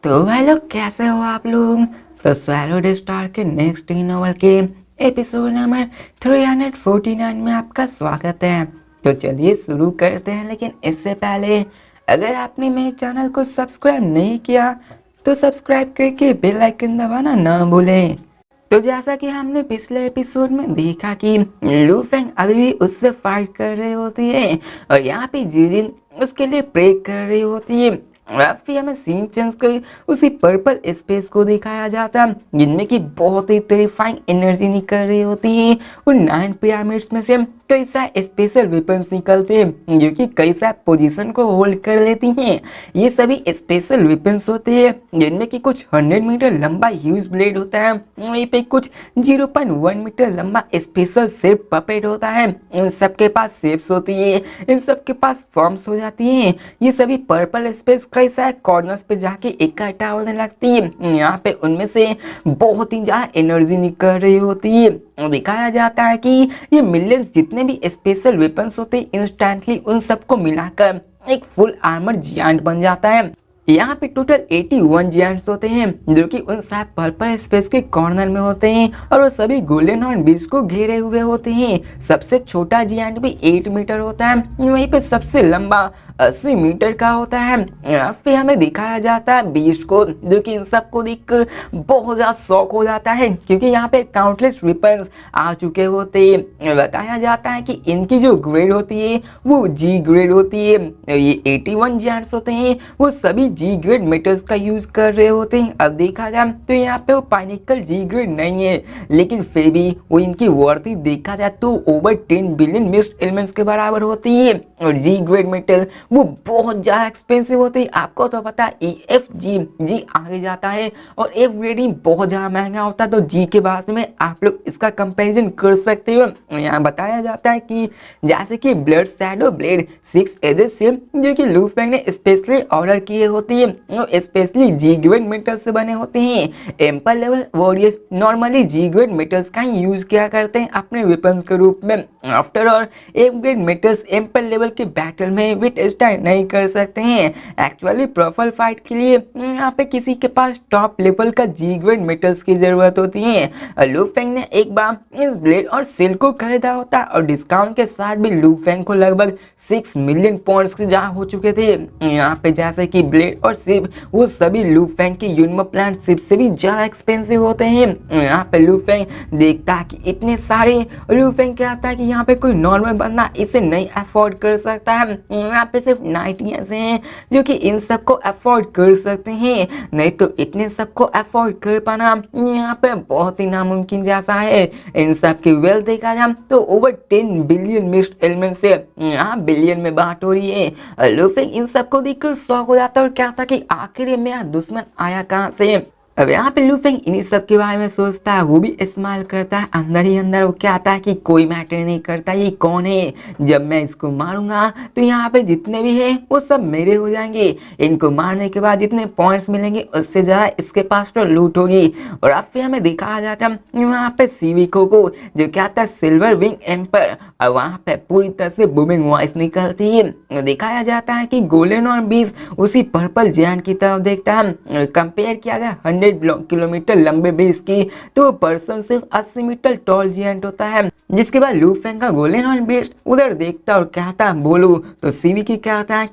तो भाई लोग कैसे हो आप लोग। तो स्वैलो स्टार के नेक्स्ट ई नॉवल के एपिसोड नंबर 349 में आपका स्वागत है। तो चलिए शुरू करते हैं, लेकिन इससे पहले अगर आपने मेरे चैनल को सब्सक्राइब नहीं किया तो सब्सक्राइब करके बेल आइकन दबाना ना भूलें। तो जैसा कि हमने पिछले एपिसोड में देखा कि लू फेंग अभी भी उससे फाइट कर रही होती है और यहाँ पे जीजिन उसके लिए प्रे कर रही होती है। और अब फिर हमें सीन चेंज कर उसी पर्पल स्पेस को दिखाया जाता है जिनमें की बहुत ही टेरिफाइंग एनर्जी निकल रही होती है। उन 9 पिरामिड्स में से कई सारे स्पेशल वेपन्स निकलते हैं जो कि कई सारे पोजीशन को होल्ड कर लेती हैं। ये सभी स्पेशल वेपन्स होते हैं जिनमें कि कुछ 100 मीटर लंबा ह्यूज ब्लेड होता है, वहीं पे कुछ 0.1 मीटर लंबा स्पेशल शेप पपेट होता है। इन सबके पास शेप्स होती है, इन सबके पास फॉर्म्स हो जाती हैं। ये सभी पर्पल स्पेस कई सारे कॉर्नर्स पे जाके इकट्ठा होने लगती है। यहाँ पे उनमें से बहुत ही ज्यादा एनर्जी निकल रही होती है। दिखाया जाता है कि ये मिलियंस जितने भी स्पेशल वेपन्स होते हैं इंस्टेंटली उन सबको मिलाकर एक फुल आर्मर जियांट बन जाता है। यहाँ पे टोटल 81 जियांट्स होते हैं जो कि उन सब पर्पल स्पेस के कॉर्नर में होते हैं और वो सभी गोल्डन हॉर्न बीच को घेरे हुए होते हैं। सबसे छोटा जियांट भी 8 मीटर होता है, वहीं पे सबसे लंबा 80 मीटर का होता है। यहाँ पे हमें दिखाया जाता है बीस्ट को जो कि इन सबको देखकर बहुत ज्यादा शौक हो जाता है क्योंकि यहाँ पे काउंटलेस वेपन्स आ चुके होते हैं। बताया जाता है कि इनकी जो ग्रेड होती है वो जी ग्रेड होती है। ये 81 जियांट्स होते हैं वो सभी जी ग्रेड मेटल्स का यूज कर रहे होते हैं। अब देखा जाए तो यहाँ पे वो पाइनिकल जी ग्रेड नहीं है, लेकिन फिर भी वो इनकी वर्थी देखा जाए तो ओवर 10 बिलियन मिक्स्ड एलिमेंट्स के बराबर होती है। और जी ग्रेड मेटल वो बहुत ज्यादा एक्सपेंसिव होती है। आपको तो पता है ई एफ जी आगे जाता है और एफ ग्रेडिंग बहुत ज्यादा महंगा होता है, तो जी के बाद में आप लोग इसका कंपैरिजन कर सकते हो। यहाँ बताया जाता है कि जैसे कि ब्लड शैडो ब्लेड 6 एजेस से जो कि लू फेंग ने स्पेशली ऑर्डर किए होती है वो स्पेशली जी ग्रेड मेटल से बने होते हैं। एम्पर लेवल वॉरियर्स नॉर्मली जी ग्रेड मेटल्स का ही यूज किया करते हैं अपने वेपन्स के रूप में। After all F grade metals emperor level के बैटल में विथ स्टैंड नहीं कर सकते हैं। एक्चुअली प्रोफाइल फाइट के लिए यहाँ पे किसी के पास टॉप लेवल का जी ग्रेड मेटल्स की जरूरत होती है। लू फेंग ने एक बार इस ब्लेड और सिल को खरीदा होता और डिस्काउंट के साथ भी लू फेंग को लगभग 6 मिलियन पॉइंट्स से ज्यादा हो चुके थे। यहाँ पे जैसे कि ब्लेड और शिप वो सभी लू फेंग के यूनिमो प्लांट शिप से भी ज्यादा एक्सपेंसिव होते हैं। यहाँ पे लू फेंग देखता है कि इतने सारे, लू फेंग कहता है कि यहाँ पे कोई नॉर्मल बंदा इसे नहीं अफोर्ड कर सकता है। यहाँ पे सिर्फ 90 ऐसे हैं जो कि इन सबको अफोर्ड कर सकते हैं, नहीं तो इतने सबको अफोर्ड कर पाना यहाँ पे बहुत ही नामुमकिन जैसा है। इन सब की वेल्थ देखा जाए तो ओवर 10 बिलियन मिक्स्ड एलिमेंट से यहाँ बिलियन में बात हो रही है। लू फेंग इन सबको देखकर शौक हो जाता है और कहता कि आखिर ये मेरा दुश्मन आया कहाँ से। अब यहाँ पे लू फेंग इन्हीं सब के बारे में सोचता है, वो भी इस्तेमाल करता है अंदर ही अंदर। वो कहता है कि कोई मैटर नहीं करता ये कौन है, जब मैं इसको मारूंगा तो यहाँ पे जितने भी है वो सब मेरे हो जाएंगे। इनको मारने के बाद जितने पॉइंट्स मिलेंगे उससे ज्यादा इसके पास तो लूट होगी। और अब फिर हमें दिखाया जाता है वहाँ पे सीविको को जो कहता है सिल्वर विंग एम्पर, और वहाँ पे पूरी तरह से बूमिंग वॉइस निकलती है। दिखाया जाता है कि गोल्डन और बीस उसी पर्पल जायंट की तरफ देखता है। कंपेयर किया जाए 100 किलोमीटर लंबे बेस की तो पर्सन सिर्फ 80 मीटर टॉल जियंट होता है। जिसके बाद लू फेंग का गोल्डन हॉर्न बीस्ट उधर देखता और कहता बोलू, तो सीवी की कहता है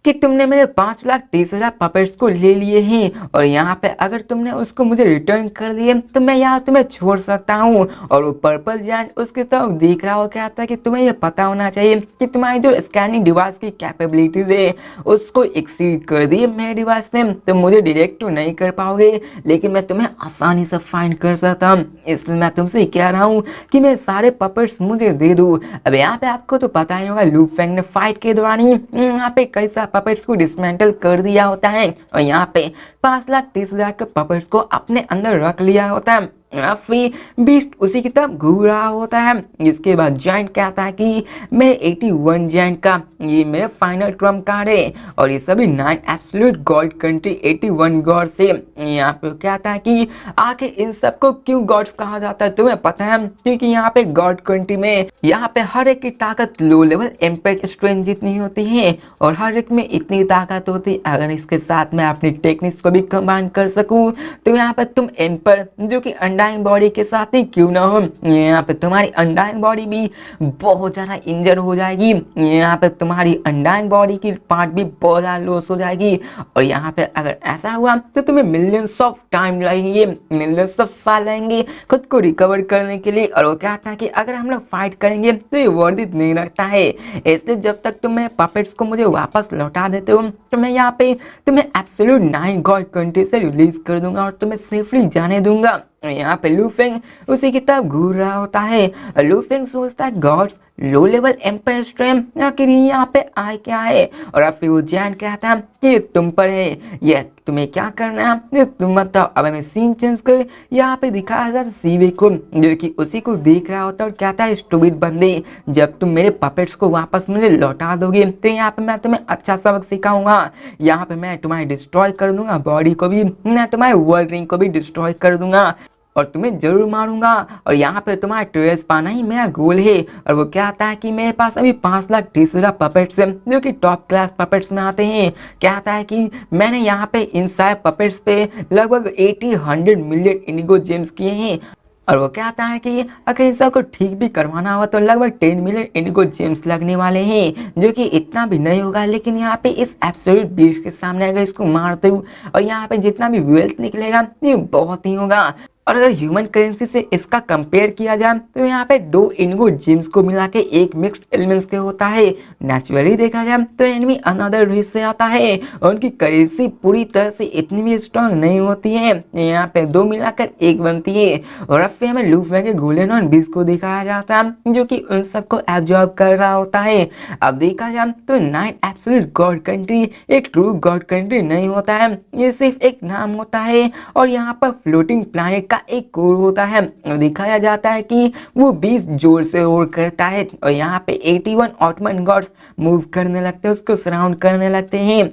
कि तुमने मेरे 5,30,000 पपेट्स को ले लिए हैं और यहाँ पे अगर तुमने उसको मुझे रिटर्न कर दिए तो मैं यहाँ तुम्हें छोड़ सकता हूँ। और वो पर्पल जायंट उसकी तरफ देख रहा हो, कहता है कि तुम्हें ये पता होना चाहिए कि तुम्हारी जो स्कैनिंग डिवाइस की कैपेबिलिटीज है उसको एक्सीड कर दी मेरे डिवाइस में, तो मुझे डिटेक्ट तो नहीं कर पाओगे लेकिन मैं तुम्हें आसानी से फाइंड कर सकता हूँ। इसलिए मैं तुमसे कह रहा हूँ कि मैं सारे पपेट्स मुझे दे दूँ। अब यहाँ पे आपको तो पता ही होगा लू फेंग ने फाइट के दौरान ही यहाँ पे कैसा पपेट्स को डिसमेंटल कर दिया होता है और यहाँ पे 5,30,000 के पपेट्स को अपने अंदर रख लिया होता है। फिर बीस्ट उसी की तरफ घूर रहा होता है। इसके बाद जायंट कहता है कि मैं 81 जायंट का ये मेरा फाइनल ट्रम्प कार्ड है और ये सभी 9 एब्सोल्यूट गॉड कंट्री 81 गॉड से। यहाँ पे कहता है कि आखिर इन सबको क्यों गॉड्स कहा जाता है तुम्हें पता है? क्योंकि यहाँ पे गॉड कंट्री में यहाँ पे हर एक की ताकत लो लेवल एम्पायर स्ट्रेंथ जितनी होती है और हर एक में इतनी ताकत होती है। अगर इसके साथ मैं अपनी टेक्निक्स को भी कंबाइन कर सकूं तो यहाँ पे तुम एम्पर जो कि अंडाइंग बॉडी के साथ ही क्यों ना हो, यहाँ पे तुम्हारी अंडाइंग बॉडी भी बहुत ज़्यादा इंजर हो जाएगी। यहाँ पे तुम्हारी अंडाइंग बॉडी की पार्ट भी बहुत ज़्यादा लॉस हो जाएगी और यहाँ पे अगर ऐसा हुआ तो तुम्हें मिलियंस ऑफ टाइम लगेंगे, मिलियंस ऑफ साल लगेंगे खुद को रिकवर करने के लिए। और वो कहता है कि अगर हम लोग फाइट करेंगे तो ये वर्दित नहीं रखता है, इसलिए जब तक तुम मेरे पपेट्स को मुझे वापस लौटा देते हो तो मैं यहाँ पे तुम्हें एब्सोल्यूट 9 गॉड कंट्री से रिलीज कर दूंगा और तुम्हें सेफली जाने दूंगा। यहाँ पे लू फेंग उसी की तरफ घूर रहा होता है। लू फेंग सोचता है gods low level empire strength आखिर यहाँ पे आए क्या है, और अब फिर वो जैन कहता है कि तुम पर है, ये तुम्हें क्या करना है तुम बताओ। अब हमें सीन चेंज कर यहाँ पे दिखाया जाता है सीवे को जो कि उसी को देख रहा होता है और कहता है स्टूपिड बंदे, जब तुम मेरे पपेट्स को वापस मुझे लौटा दोगे तो यहाँ पे मैं तुम्हें अच्छा सबक सिखाऊंगा। यहाँ पे मैं तुम्हारी डिस्ट्रॉय कर दूंगा बॉडी को भी, मैं तुम्हारे वर्ल्ड रिंग को भी डिस्ट्रॉय कर दूंगा और तुम्हें जरूर मारूंगा और यहाँ पे तुम्हारा ट्रेस पाना ही मेरा गोल है। और वो कहता है कि मेरे पास अभी 5 लाख टीसरा पपेट्स हैं जो कि टॉप क्लास पपेट्स में आते हैं। कहता है कि मैंने यहाँ पे इन सारे पपेट्स पे लगभग 80-100 मिलियन इंडिगो जेम्स किए हैं और वो कहता है कि अगर इन सबको ठीक भी करवाना हो तो लगभग 10 मिलियन इंडिगो जेम्स लगने वाले हैं जो कि इतना भी नहीं होगा। लेकिन यहाँ पे इस एब्सोल्यूट बीस्ट के सामने अगर इसको मारते हूँ और यहाँ पे जितना भी वेल्थ निकलेगा ये बहुत ही होगा। और अगर ह्यूमन करेंसी से इसका कंपेयर किया जाए तो यहाँ पे 2 इंडिगो जेम्स को मिला के एक मिक्स्ड एलिमेंट्स के होता है। नेचुरली देखा जाए तो एनिमी अनदर रेस से आता है और उनकी करेंसी पूरी तरह से इतनी भी स्ट्रांग नहीं होती है, यहाँ पे 2 मिलाकर 1 बनती है। और अब फिर हमें लू फेंग के गोल्डन और बीस्ट को दिखाया जाता है जो कि उन सबको एब्जॉर्ब कर रहा होता है। अब देखा जाए तो 9 एब्सोल्यूट गॉड कंट्री एक ट्रू गॉड कंट्री नहीं होता है, ये सिर्फ एक नाम होता है और यहाँ पर फ्लोटिंग प्लैनेट का एक कोर होता है। दिखाया जाता है कि वो 20 जोर से और करता है और यहाँ पे 81 ऑटोमन गॉड्स मूव करने लगते हैं, उसको सराउंड करने लगते हैं।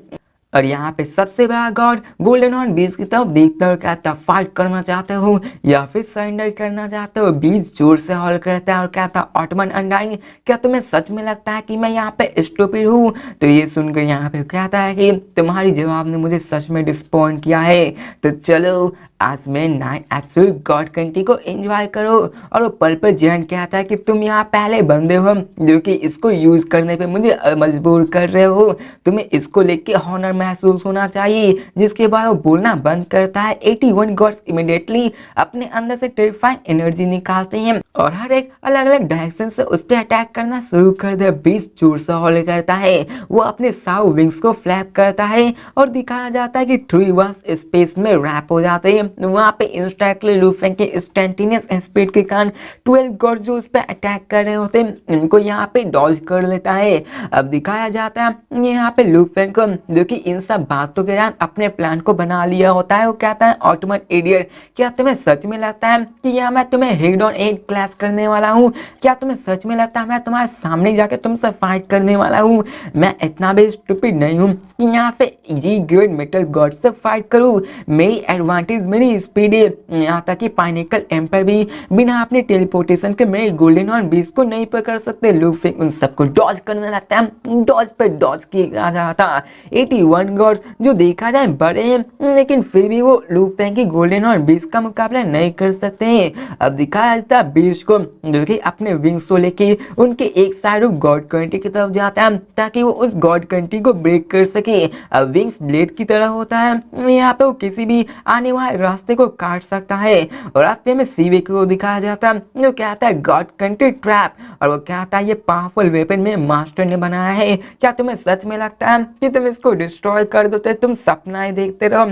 और यहाँ पे सबसे बड़ा गॉड गोल्डन हॉर्न बीस्ट की तरफ देखता है और कहता फाइट करना चाहते हो या फिर सरेंडर करना चाहते हो। बीस्ट जोर से हॉल करता है और कहता ऑटोमन अनडाइंग, क्या तुम्हें सच में लगता है कि मैं यहाँ पे स्टूपिड हूँ? तो ये सुनकर यहाँ पे कहता है कि तुम्हारी जवाब ने मुझे सच में डिसअपॉइंट किया है, तो चलो आज में 9 एब्सोल्यूट गॉड कंट्री को एंजॉय करो। और वो पर्पल जेंट कहता है कि तुम यहाँ पहले बंदे हो जो कि इसको यूज करने पे मुझे मजबूर कर रहे हो, तुम्हें इसको लेके हॉनर महसूस होना चाहिए। जिसके बाद वो बोलना बंद करता है। 81 गॉड्स इमीडिएटली अपने अंदर से टेरिफाइंग एनर्जी निकालते हैं और हर एक अलग अलग डायरेक्शन से उस पर अटैक करना शुरू कर दे। 20 जोर से हॉल करता है, वो अपने साउ विंग्स को फ्लैप करता है और दिखाया जाता है कि 3 वास स्पेस में रैप हो जाते हैं। वहां पे इंस्टेंटली लू फेंग के इंस्टेंटेनियस स्पीड के कारण 12 गॉड्स जो उस पर अटैक कर रहे होते हैं इनको यहाँ पे डॉज कर लेता है। अब दिखाया जाता है यहाँ पे लू फेंग को जो कि इन सब बातों के दौरान अपने प्लान को बना लिया होता है। वो कहता है ऑटोमन इडियट, क्या तुम्हें सच में लगता है कि यहाँ मैं तुम्हें हेड ऑन हेड क्लैश करने वाला हूँ? क्या तुम्हें सच में लगता है मैं तुम्हारे सामने जाके तुमसे फाइट करने वाला हूँ? मैं इतना भी स्टूपिड नहीं हूँ कि यहाँ पे जी ग्रेट मेटल गॉड से फाइट करूँ। मेरी एडवांटेज मेरी स्पीड है, यहाँ तक कि पाइनेकल एम्पायर भी बिना अपने टेलीपोर्टेशन के मेरे गोल्डन हॉर्न बीस्ट को नहीं पकड़ सकते। लू फेंग उन सबको डॉज करने लगता है, डॉज पे डॉज किया जाता। 81 गॉड्स जो देखा जाए बड़े हैं लेकिन फिर भी वो लू फेंग की गोल्डन हॉर्न बीस्ट का मुकाबला नहीं कर सकते हैं। अब दिखाया जाता है बीस्ट को जो कि अपने विंग्स को लेके उनके एक साइड ऑफ गॉड कंट्री की तरफ जाता है ताकि वो उस गॉड कंट्री को ब्रेक कर सके। अब विंग्स ब्लेड की तरह होता है, यहाँ पे वो किसी भी आने वाले रास्ते को काट सकता है। और रास्ते में सीवे को दिखाया जाता है जो कहता है गॉड कंट्री ट्रैप, और वो कहता है ये पावरफुल वेपन में मास्टर ने बनाया है, क्या तुम्हें सच में लगता है कि तुम इसको डिस्ट्रॉय कर दोते? तुम सपना ही देखते रहो।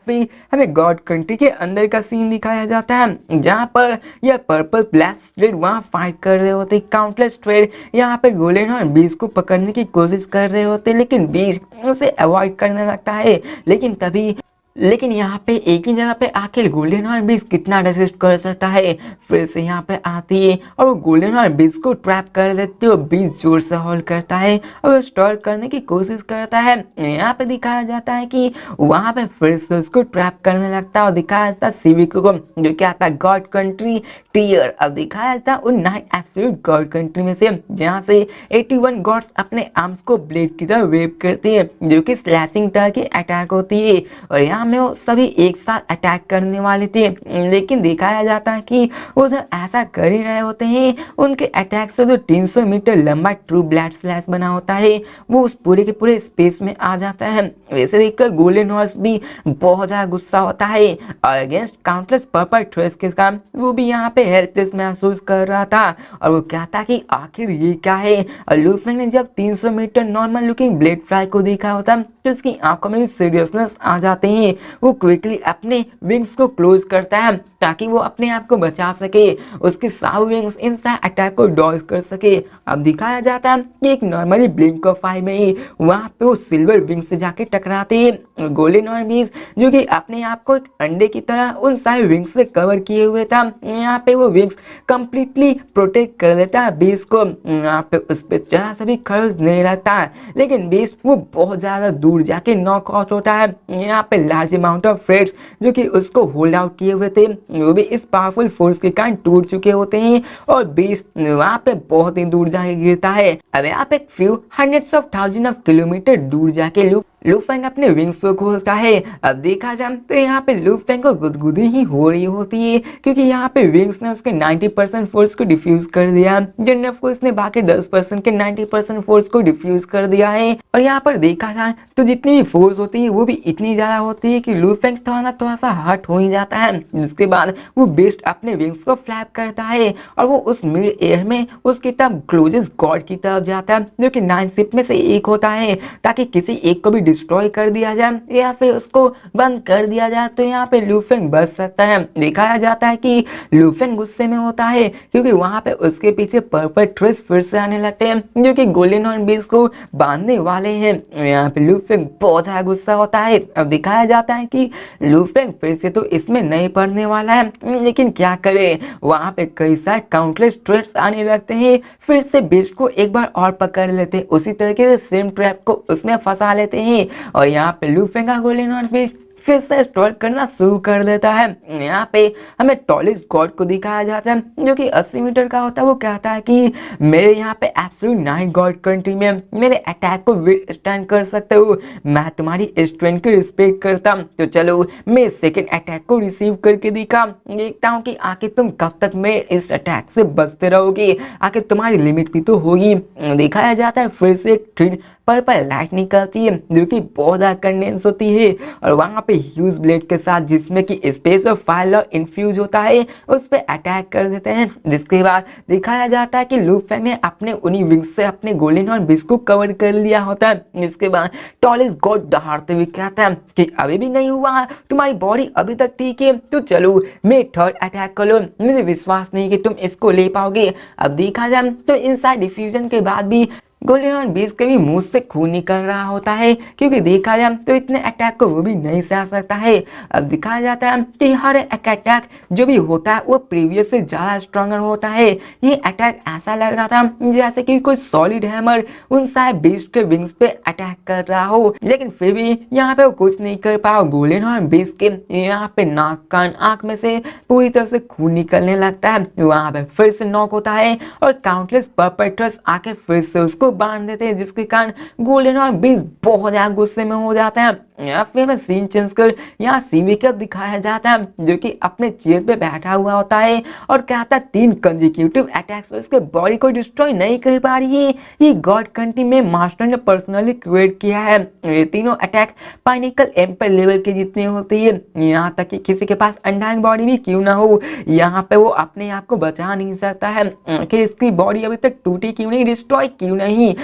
फिर हमें गॉड कंट्री के अंदर का सीन दिखाया जाता है जहाँ पर यह पर्पल ब्लैक स्ट्रेट वहाँ फाइट कर रहे होते। काउंटलेस स्ट्रेट यहाँ पे गोल्डन हॉर्न बीस्ट को पकड़ने की कोशिश कर रहे होते लेकिन बीस्ट उसे अवॉइड करने लगता है। लेकिन तभी लेकिन यहाँ पे एक ही जगह पे आखिर गोल्डन हॉर्न बीस्ट कितना रेसिस्ट कर सकता है। फिर से यहाँ पे आती है और वो गोल्डन हॉर्न बीस्ट को ट्रैप कर देती है और बीस्ट जोर से हॉल करता है और स्टॉल करने की कोशिश करता है। यहाँ पे दिखाया जाता है कि वहाँ पे फिर से उसको ट्रैप करने लगता है और दिखाया जाता है सिविको को, जो क्या आता है गॉड कंट्री टीयर। अब दिखाया जाता है उन 9 एब्सोल्यूट गॉड कंट्री में से जहाँ से 81 गॉड्स अपने आर्म्स को ब्लेड की तरह वेव करती है, जो कि स्लैशिंग तरह की अटैक होती है और यहाँ में वो सभी एक साथ अटैक करने वाले थे। लेकिन दिखाया जाता है कि वो जब ऐसा कर ही रहे होते हैं, उनके अटैक से जो 300 मीटर लंबा ट्रू ब्लड स्लैश बना होता है वो उस पूरे के पूरे स्पेस में आ जाता है। वैसे देखकर गोल्डन हॉर्स भी बहुत ज्यादा गुस्सा होता है और अगेंस्ट काउंटलेस पर्पल थ्रेड्स के काम वो भी यहाँ पे हेल्पलेस महसूस कर रहा था और वो कहता कि आखिर ये क्या है। और लू फेंग ने जब 300 metre normal looking blade fly को देखा होता तो उसकी आंखों में सीरियसनेस आ जाते हैं। वो क्विकली अपने विंग्स को क्लोज करता है ताकि वो अपने आप को बचा सके, उसके साउ विंग्स इन अटैक को डॉज कर सके। अब दिखाया जाता है कि एक नॉर्मली ब्लिंक ऑफ आई में ही वहाँ पे वो सिल्वर विंग्स से जाके टकराते हैं। गोल्डन हॉर्न बीस्ट जो कि अपने आप को एक अंडे की तरह उन सारे विंग्स से कवर किए हुए था, यहाँ पे वो विंग्स कंप्लीटली प्रोटेक्ट कर देता है बीस्ट को। यहाँ पे उस पर जरा सा भी खर्च नहीं रहता है, लेकिन बीस्ट वो बहुत ज्यादा दूर जाके नॉक आउट होता है। यहाँ पे लार्ज अमाउंट ऑफ फ्रेड्स जो कि उसको होल्ड आउट किए हुए थे वो भी इस पावरफुल फोर्स के कारण टूट चुके होते हैं और बीस्ट वहां पे बहुत ही दूर जाके गिरता है। अब यहाँ पे few hundreds of thousand of kilometre दूर जाके लू फेंग अपने विंग्स को खोलता है। अब देखा जाए तो यहाँ पे लू फेंग को गुदगुदी ही हो रही होती है क्योंकि यहाँ पे विंग्स ने उसके 90% फोर्स को डिफ्यूज कर दिया, जनरल फोर्स ने बाकी 10% के 90% फोर्स को डिफ्यूज कर दिया है। और यहाँ पर देखा जाए तो जितनी भी फोर्स होती है वो भी इतनी ज्यादा होती है कि लू फेंग थोड़ा सा हर्ट हो ही जाता है, जिसके बाद वो बेस्ट अपने विंग्स को फ्लैप करता है और वो उस मिड एयर में उसकी तरफ क्लोजेस्ट गॉड की तरफ जाता है जो कि 9 शिप में से एक होता है, ताकि किसी एक को भी डिस्ट्रॉय कर दिया जाए या फिर उसको बंद कर दिया जाए तो यहाँ पे लू फेंग बच सकता है। दिखाया जाता है कि लू फेंग गुस्से में होता है क्योंकि वहां पे उसके पीछे पर्पल थ्रेड्स फिर से आने लगते हैं जो कि गोल्डन हॉर्न बीस्ट को बांधने वाले हैं। यहाँ पे लू फेंग बहुत ज्यादा गुस्सा होता है। अब दिखाया जाता है कि लू फेंग फिर से तो इसमें नहीं पड़ने वाला है, लेकिन क्या करे वहां पे कई सारे काउंटलेस थ्रेड्स आने लगते हैं। फिर से बीस्ट को एक बार और पकड़ लेते हैं, उसी तरीके से सेम ट्रैप को उसमें फंसा लेते हैं और यहाँ पे लू फेंग का गोल्डन हॉर्न बीस्ट फिर से स्टोर करना शुरू कर देता है। यहाँ पे हमें टॉलेस्ट गॉड को दिखाया जाता है जो कि 80 मीटर का होता है। वो कहता है कि मेरे यहाँ पे एब्सोल्यूट 9 गॉड कंट्री में मेरे अटैक को विथस्टैंड कर सकते हो, मैं तुम्हारी स्ट्रेंथ की रिस्पेक्ट करता हूँ। तो चलो मैं सेकेंड अटैक को रिसीव करके देखता हूँ कि आखिर तुम कब तक मैं इस अटैक से बचते रहोगे, आखिर तुम्हारी लिमिट भी तो होगी। दिखाया जाता है फिर से एक थ्रिड पर्पल लाइट निकलती है जो कि बहुत ज्यादा कंडेंस होती है और वहां पे ह्यूज ब्लेड के साथ जिसमें कि space of fire law infuse होता है उस पर अटैक कर देते हैं। जिसके बाद दिखाया जाता है कि लू फेंग ने अपने उन्हीं विंग्स से अपने गोल्डन हॉर्न बीस्ट को कवर कर लिया होता है। जिसके बाद टॉलेस्ट गॉड दहाड़ते हुए कहता है कि अभी भी नहीं हुआ, तुम्हारी बॉडी अभी तक ठीक है, तो चलो मैं थर्ड अटैक कर लो, मुझे विश्वास नहीं कि तुम इसको ले पाओगे। अब देखा जाए तो इनसाइड डिफ्यूजन के बाद भी गोल्डन हॉर्न बीस्ट के भी मुंह से खून निकल रहा होता है क्योंकि देखा जाए तो इतने अटैक को वो भी नहीं सह सकता है। अब दिखाया जाता है कि हर एक अटैक जो भी होता है वो प्रीवियस से ज्यादा स्ट्रॉन्गर होता है। ये अटैक ऐसा लग रहा था जैसे कि कोई सॉलिड हैमर उन सारे बीस्ट के विंग्स पे अटैक कर रहा हो, लेकिन फिर भी यहाँ पे वो कुछ नहीं कर पाया। गोल्डन हॉर्न बीस्ट के यहाँ पे नाक कान आंख में से पूरी तरह से खून निकलने लगता है। वहां पे फिर से नॉक होता है और काउंटलेस परपेट्रस आके फिर से उसको बांध देते हैं, जिसके कारण गोल्डन हॉर्न बीस्ट बहुत ज्यादा गुस्से में हो जाता है। या फिर हमें सीन चेंज कर यहाँ सीवी का दिखाया जाता है जो कि अपने चेयर पे बैठा हुआ होता है और कहता है 3 कंसेक्यूटिव अटैक्स उसके बॉडी को डिस्ट्रॉय नहीं कर पा रही है। ये गॉड कंट्री में मास्टर ने पर्सनली क्रिएट किया है। ये तीनों अटैक पाइनिकल एम्पर लेवल के जितने होते हैं, यहाँ तक कि किसी के पास अंडाइन बॉडी भी क्यों ना हो, यहाँ पे वो अपने आप को बचा नहीं सकता है। आखिर इसकी बॉडी अभी तक टूटी क्यों नहीं, डिस्ट्रॉय क्यों नहीं।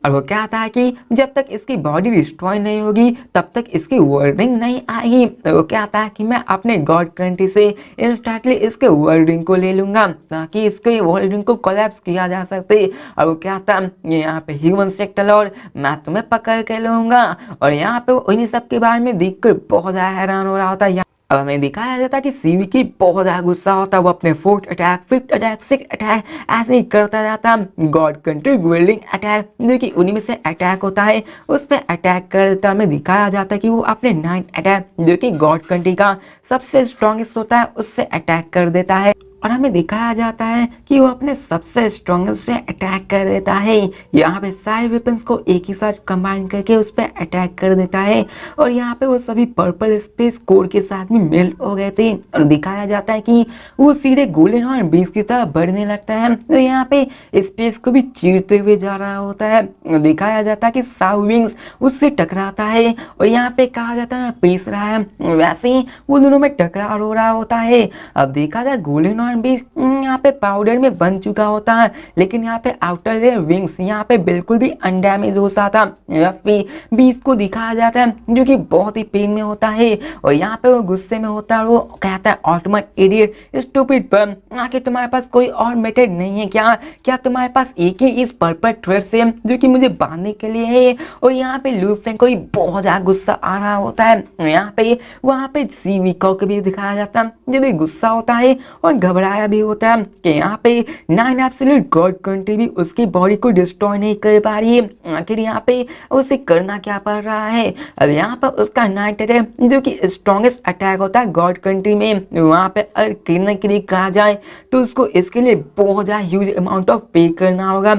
और वो कहता है कि जब तक इसकी बॉडी डिस्ट्रॉय नहीं होगी तब तक इसकी वर्डिंग नहीं आएगी। वो कहता है कि मैं अपने गॉड कंट्री से इंस्टेंटली इसके वर्डिंग को ले लूंगा ताकि इसके वर्डिंग को कोलैप्स किया जा सके। और वो कहता है यहाँ पे ह्यूमन सेक्टर और मैं तुम्हें पकड़ के लूंगा। और यहाँ पे वो उन्हीं सब के बारे में देखकर बहुत ज़्यादा हैरान हो रहा होता है। अब हमें दिखाया जाता है कि सीवी की बहुत ज़्यादा गुस्सा होता है। वो अपने fourth attack, fifth attack, six attack ऐसे ही करता जाता है। गॉड कंट्री बिल्डिंग अटैक जो कि उन्हीं में से अटैक होता है उस पर अटैक कर देता है। हमें दिखाया जाता है कि वो अपने नाइन्थ अटैक जो कि गॉड कंट्री का सबसे स्ट्रॉन्गेस्ट होता है उससे अटैक कर देता है। और हमें दिखाया जाता है कि वो अपने सबसे स्ट्रॉन्गेस्ट से अटैक कर देता है। यहाँ पे सारे वेपन्स को एक ही साथ कंबाइन करके उस पर अटैक कर देता है। और यहाँ पे वो सभी पर्पल स्पेस कोर के साथ में मेल्ट हो गए थे। और दिखाया जाता है कि वो सीधे गोल्डन हॉर्न बीस्ट की तरह बढ़ने लगता है। तो यहाँ पे स्पेस को भी चीरते हुए जा रहा होता है। दिखाया जाता है कि साउ विंग्स उससे टकराता है और यहाँ पे कहा जाता है पीस रहा है। वैसे ही वो दोनों में टकरार हो रहा होता है। अब देखा जाए गोल्डन हॉर्न बीस्ट यहाँ पे पाउडर में बन चुका होता है लेकिन यहाँ पे आउटर लेयर विंग्स यहाँ पे बिल्कुल भी अनडैमेज होता था। फिर बीस्ट को दिखाया जाता है जो कि बहुत ही पेन में होता है और यहाँ पे वो गुस्से में होता है और वो कहता है ऑटोमैट इडियट स्टूपिड बम, आखिर तुम्हारे पास कोई और मेथड नहीं है क्या? क्या तुम्हारे पास एक ही इस पर्पल थ्रेड से जो कि मुझे बांधने के लिए है? और यहाँ पे लू फेंग को बहुत ज्यादा गुस्सा आ रहा होता है। यहाँ पे वहाँ पे सीवी को भी दिखाया जाता है जो भी गुस्सा होता है और घबराया भी होता है कि यहाँ पे नाइन एब्सोल्यूट गॉड कंट्री भी उसकी बॉडी को डिस्ट्रॉय नहीं कर पा रही है। आखिर यहाँ पे उसे करना क्या पड़ रहा है? अब यहाँ पर उसका नाइट अटैक जो कि स्ट्रॉन्गेस्ट अटैक होता है गॉड कंट्री में, वहाँ पे अगर गिरने के लिए कहा जाए तो उसको इसके लिए बहुत ज़्यादा ह्यूज अमाउंट ऑफ पे करना होगा।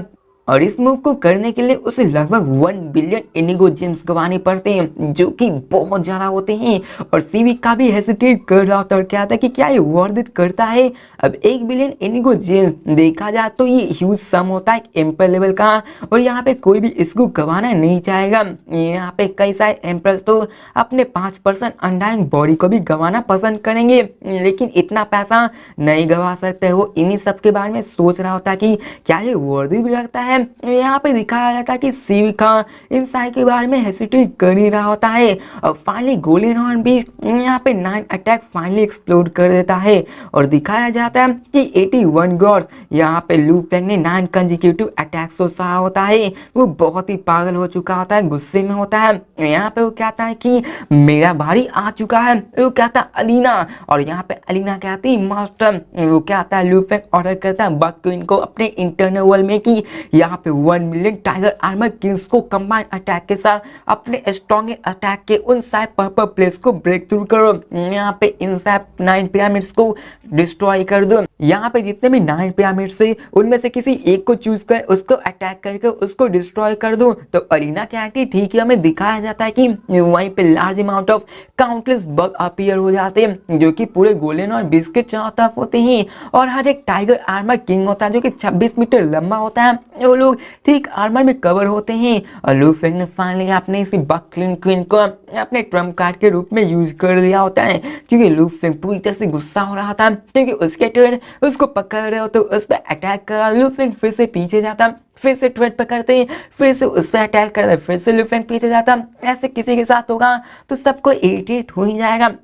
और इस मूव को करने के लिए उसे लगभग 1 बिलियन इनिगो जेम्स गंवाने पड़ते हैं जो कि बहुत ज़्यादा होते हैं। और सीवी का भी हेसिटेट कर रहा होता है और कहता है कि क्या ये वर्थ इट करता है? अब 1 बिलियन इनिगो जेम देखा जाए तो ये ह्यूज सम होता है एम्पर लेवल का और यहाँ पे कोई भी इसको गंवाना नहीं चाहेगा। यहाँ पे कई सारे एम्प्रस तो अपने 5% अनडाइंग बॉडी को भी गंवाना पसंद करेंगे लेकिन इतना पैसा नहीं गंवा सकते। वो इन्हीं सब के बारे में सोच रहा होता है कि क्या ये वर्थ भी रखता है। यहाँ पे दिखाया जाता है कि सीवी का इन सारे के बारे में हेसिटेट कर ही रहा होता है और फाइनली गोल्डन हॉर्न भी यहाँ पे 9 अटैक फाइनली एक्सप्लोड कर देता है। और दिखाया जाता है कि 81 गॉड्स यहाँ पे लू फेंग ने 9 कंसेक्यूटिव अटैक्स को सहा होता है। वो बहुत ही पागल हो चुका होता है, गुस्से में होता है। यहाँ पे वो कहता है कि मेरा बारी आ चुका है। वो कहता है अलीना और यहाँ पे अलीना कहती है मास्टर। वो कहता है लू फेंग ऑर्डर करता है बग क्वीन को अपने इंटरनल वर्ल्ड में कि यहाँ पे 1 मिलियन टाइगर आर्मर किंग्स को कंबाइन अटैक के साथ अपने स्ट्रॉन्गेस्ट अटैक के उन सारे पर्पल प्लेस को ब्रेक थ्रू करो। यहाँ पे इन सारे 9 पिरामिड्स को डिस्ट्रॉय कर दो। यहाँ पे जितने भी 9 पिरामिड से उनमें से किसी एक को चूज कर उसको अटैक करके उसको डिस्ट्रॉय कर दो। तो अलीना कहती ठीक है। हमें दिखाया जाता है कि वहीं पे large amount of countless bug appear हो जाते हैं जो कि पूरे गोल्डन और बीस के चारों तरफ होते हैं और हर एक टाइगर आर्मर किंग होता है जो कि 26 मीटर लंबा होता है। वो लोग ठीक आर्मर में कवर होते हैं और लू फेंग ने फाइनली अपने इसी बग क्वीन को अपने ट्रम्प कार्ड के रूप में यूज कर लिया होता है क्योंकि लू फेंग पूरी तरह से गुस्सा हो रहा था क्योंकि उसके ट्रेड उसको पकड़ रहे हो तो उस पर अटैक करा। लू फेंग फिर से पीछे जाता, फिर से ट्रेड पकड़ते हैं, फिर से उस पर अटैक करता, फिर से लू फेंग पीछे जाता। ऐसे किसी के साथ होगा तो सबको इरिटेट हो ही जाएगा।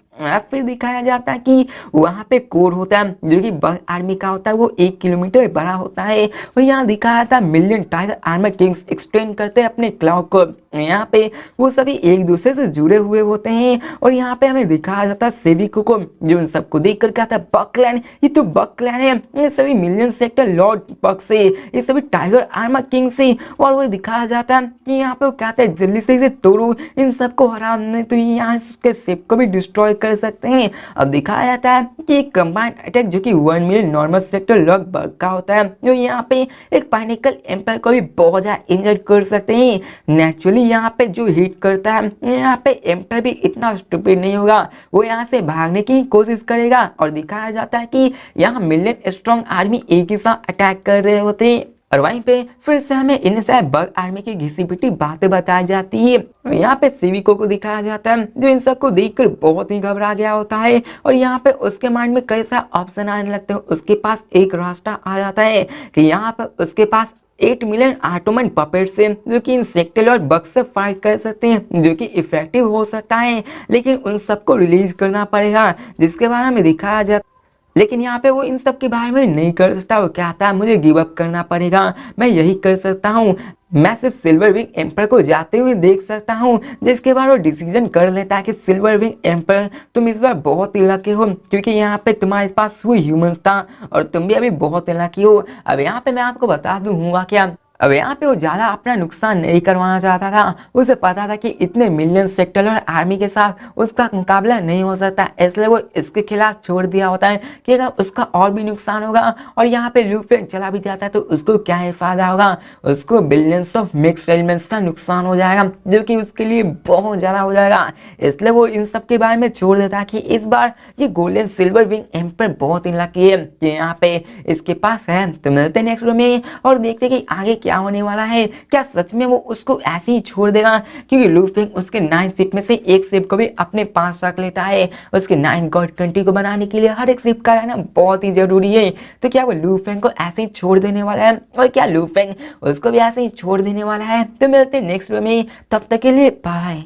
फिर दिखाया जाता है कि वहाँ पे कोर होता है जो कि बग आर्मी का होता है, वो 1 किलोमीटर बड़ा होता है। और यहाँ दिखाया था million tiger armour Kings extend करते हैं अपने क्लाउड को। यहाँ पे वो सभी एक दूसरे से जुड़े हुए होते हैं और यहाँ पे हमें दिखाया जाता है सेविको को जो उन सबको देख कर कहता है बग क्लैन, ये तो बग क्लैन है, ये सभी मिलियन सेक्टर लॉर्ड बग से, ये सभी टाइगर आर्मर किंग से। और वो दिखाया जाता है कि यहाँ पे वो कहता है जल्दी से इसे तोड़ो, इन सबको हरा, नहीं तो यहाँ उसके शिप को भी डिस्ट्रॉय कर सकते हैं। अब दिखाया जाता है कि एक कंबाइंड अटैक जो कि 1 million normal sector Lord bug का होता है जो यहाँ पे एक पाइनिकल एम्पायर को भी बहुत ज्यादा इंजर्ड कर सकते हैं। नेचुरली यहाँ पे जो हिट करता है यहाँ पे एम्पायर भी इतना स्टूपिड नहीं होगा, वो यहाँ से भागने की कोशिश करेगा। और दिखाया जाता है कि यहाँ मिलियन स्ट्रॉन्ग आर्मी एक ही साथ अटैक कर रहे होते हैं और वहीं पे फिर से हमें इन सारे बग आर्मी की घिसी पिटी बातें बताई जाती है। यहाँ पे सिविको को दिखाया जाता है जो इन सबको देखकर बहुत ही घबरा गया होता है और यहाँ पे उसके माइंड में कई सारे ऑप्शन आने लगते हैं। उसके पास एक रास्ता आ जाता है कि यहाँ पे उसके पास 8 मिलियन ऑटोमन पपेट से, जो कि इंसेक्टल और बग से फाइट कर सकते हैं, जो कि इफेक्टिव हो सकता है, लेकिन उन सबको रिलीज करना पड़ेगा जिसके बारे में दिखाया जाता। लेकिन यहाँ पे वो इन सब के बारे में नहीं कर सकता। वो कहता है मुझे गिव अप करना पड़ेगा, मैं यही कर सकता हूँ। मैं सिर्फ सिल्वर विंग एम्पर को जाते हुए देख सकता हूँ, जिसके बाद वो डिसीजन कर लेता है कि सिल्वर विंग एम्पर तुम इस बार बहुत ही लकी हो, क्योंकि यहाँ पे तुम्हारे पास वो ह्यूमंस था और तुम भी अभी बहुत ही लकी हो। अब यहाँ पे मैं आपको बता दूंगा क्या, अब यहाँ पे वो ज़्यादा अपना नुकसान नहीं करवाना चाहता था। उसे पता था कि इतने मिलियन सेक्टर और आर्मी के साथ उसका मुकाबला नहीं हो सकता, इसलिए वो इसके खिलाफ छोड़ दिया होता है कि अगर उसका और भी नुकसान होगा और यहाँ पे लू फेंग चला भी जाता है तो उसको क्या ही फायदा होगा, उसको बिलियंस ऑफ मिक्स्ड एलिमेंट्स का नुकसान हो जाएगा, जो कि उसके लिए बहुत ज़्यादा हो जाएगा। इसलिए वो इन सब के बारे में छोड़ देता है कि इस बार ये गोल्डन सिल्वर विंग एम्पर बहुत ही लकी है कि यहाँ पे इसके पास है। तो मिलते हैं नेक्स्ट वीडियो में और देखते हैं कि आगे क्या होने वाला है। क्या सच में वो उसको ऐसे ही छोड़ देगा, क्योंकि लू फेंग उसके 9 शिप में से एक शिप को भी अपने पास रख लेता है। उसके 9 गॉड कंट्री को बनाने के लिए हर एक शिप का रहना बहुत ही जरूरी है। तो क्या वो लू फेंग को ऐसे ही छोड़ देने वाला है, और क्या लू फेंग उसको भी ऐसे ही छोड़ देने वाला है? तो मिलते हैं नेक्स्ट वीडियो में, तब तक के लिए बाय।